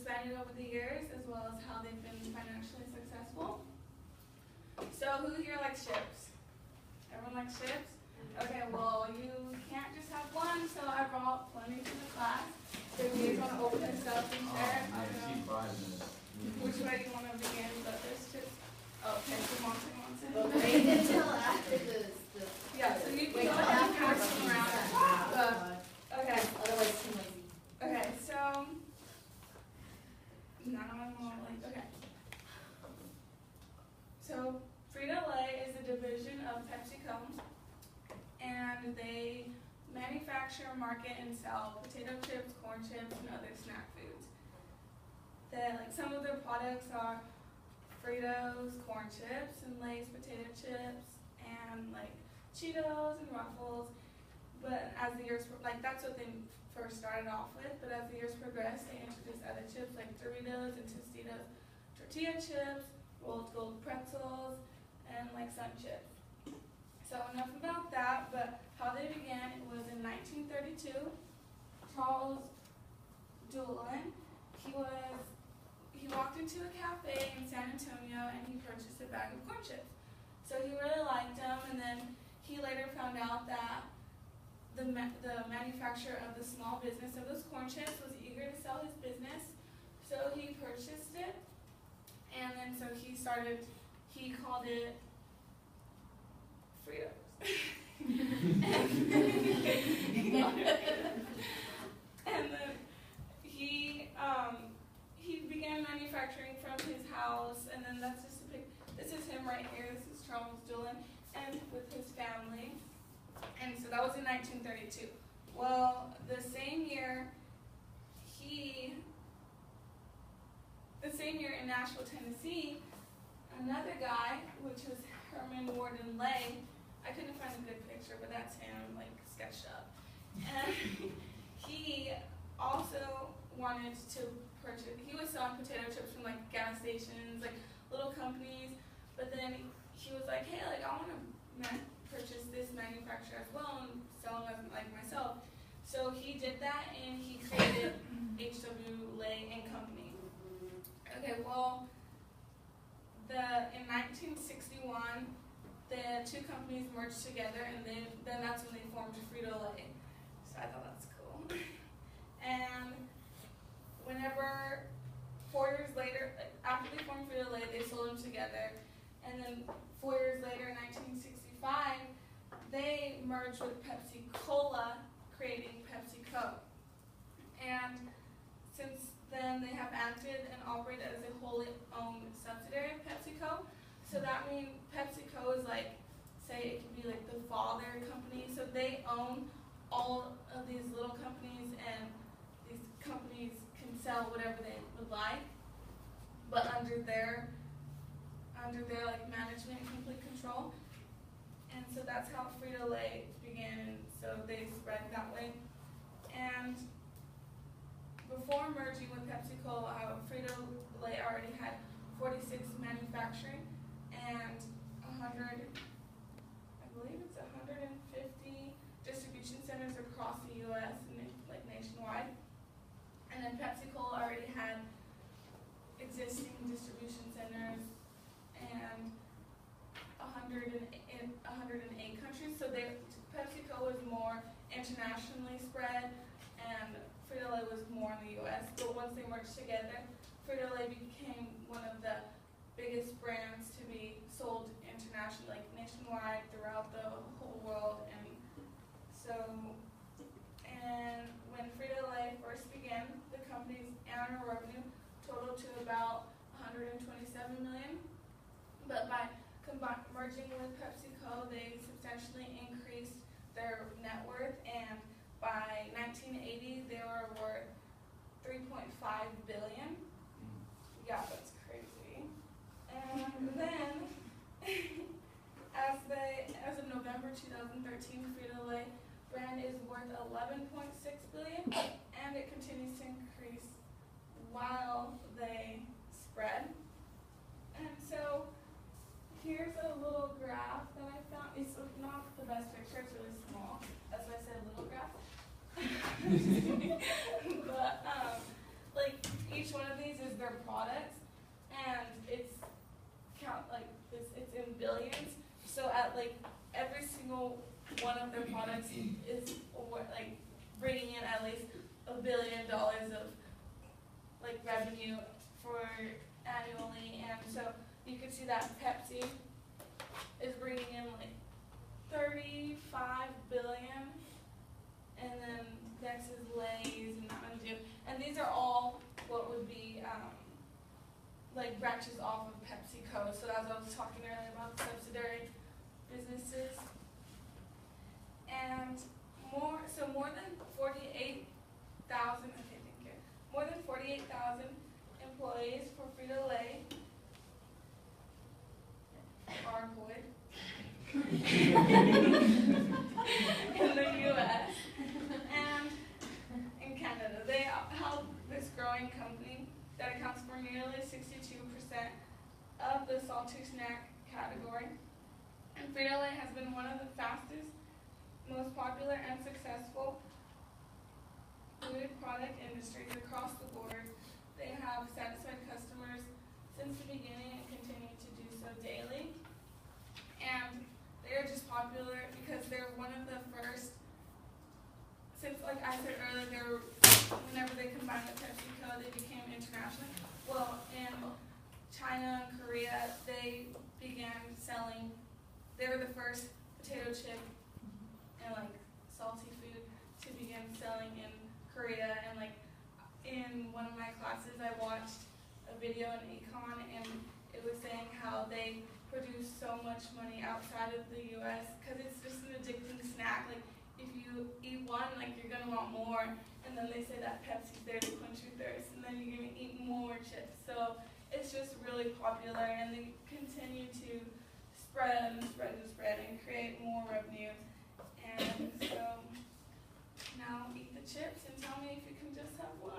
expanded over the years, as well as how they've been financially successful. So who here likes chips? Everyone likes chips? Okay, well, you can't just have one, so I brought plenty to the class. So if you guys want to open this up and share it, which way you want to begin, but there's chips. Okay, so Monte. But wait until after the yeah, so you can go ahead and pass them around. Okay. Otherwise too noisy. Okay, so none of them will like, okay. So Frito-Lay is a division of PepsiCo, and they manufacture, market, and sell potato chips, corn chips, and other snack foods. Like some of their products are Fritos, corn chips, and Lay's potato chips, and like Cheetos and Ruffles. But as the years, like that's what they first started off with, but as the years progressed, they introduced other chips like Doritos and Tostitos, tortilla chips, rolled gold pretzels, and like Sun chips. So enough about that, but how they began, it was in 1932. Charles Doolin, he walked into a cafe in San Antonio and he purchased a bag of corn chips. So he really liked them, and then he later found out that the manufacturer of the small business of those corn chips was eager to sell his business, so he purchased it, and then so he called it Fritos. and then he began manufacturing from his house, and then that's just a this is him right here, this is Charles Doolin, and with his family. And so that was in 1932. Well, the same year in Nashville, Tennessee, another guy, which was Herman Warden Lay, I couldn't find a good picture, but that's him, like, sketched up. And he also wanted to purchase, he was selling potato chips from, like, gas stations, like, little companies, but then he was like, hey, like, I want to purchase this manufacturer as well and sell them as, like, myself. So he did that, and he created H.W. Lay and Company. Okay, well, in 1961, the two companies merged together, and then that's when they formed Frito-Lay. So I thought that's cool. And whenever 4 years later, after they formed Frito-Lay, they sold them together. And then 4 years later, in 1965, they merged with Pepsi-Cola, creating PepsiCo. And since then, they have acted and operated as a wholly owned subsidiary of PepsiCo. So that means PepsiCo is like, say it could be like the father company. So they own all of these little companies, and these companies can sell whatever they would like, but under their like management and complete control. And so that's how Frito-Lay began, and so they spread that way. And before merging with PepsiCo, Frito-Lay already had 46 manufacturing and 100, I believe it's 150 distribution centers across the U.S. and like nationwide. And then PepsiCo already had existing distribution centers and 108 countries. So PepsiCo was more internationally spread, and Frito-Lay was more in the U.S. But once they merged together, Frito-Lay became one of the biggest brands to be sold internationally, like nationwide, throughout the whole world. And when Frito-Lay first began, the company's annual revenue totaled to about $127 million. But by merging with PepsiCo, they substantially increased their net worth, and by 1980, they were worth $3.5 billion. Yeah, that's crazy. And then, as of November 2013, Frito-Lay brand is worth $11.6 billion, and it continues to increase while they spread. And so, here's a little graph that I found. It's not the best picture, it's really small. That's why I said little graph. But like each one of these So at like every single one of their products is like bringing in at least $1 billion of like revenue for annually, and so you can see that Pepsi is bringing in like 35 billion, and then next is Lay's and Mountain Dew, and these are all what would be like branches off of PepsiCo. So as I was talking earlier about subsidiary businesses, and more than 48,000. Okay, thank you. More than 48,000 employees for Frito-Lay are employed in the U.S. and in Canada. They help this growing company that accounts for nearly 62% of the salty snack category. And Frito-Lay has been one of the fastest, most popular, and successful food product industries across the board. They have satisfied customers since the beginning and continue to do so daily. And they are just popular because they're one of the first, since like I said earlier, whenever they combined with PepsiCo, they became international. Well, in China and Korea, they began selling, they were the first potato chip and like salty food to begin selling in Korea. And like in one of my classes, I watched a video in econ, and it was saying how they produce so much money outside of the U.S. because it's just an addicting snack. Like if you eat one, like you're gonna want more, and then they say that Pepsi's there to quench your thirst, and then you're gonna eat more chips. So it's just really popular, and they continue to spread and create more revenue. And so now eat the chips and tell me if you can just have one.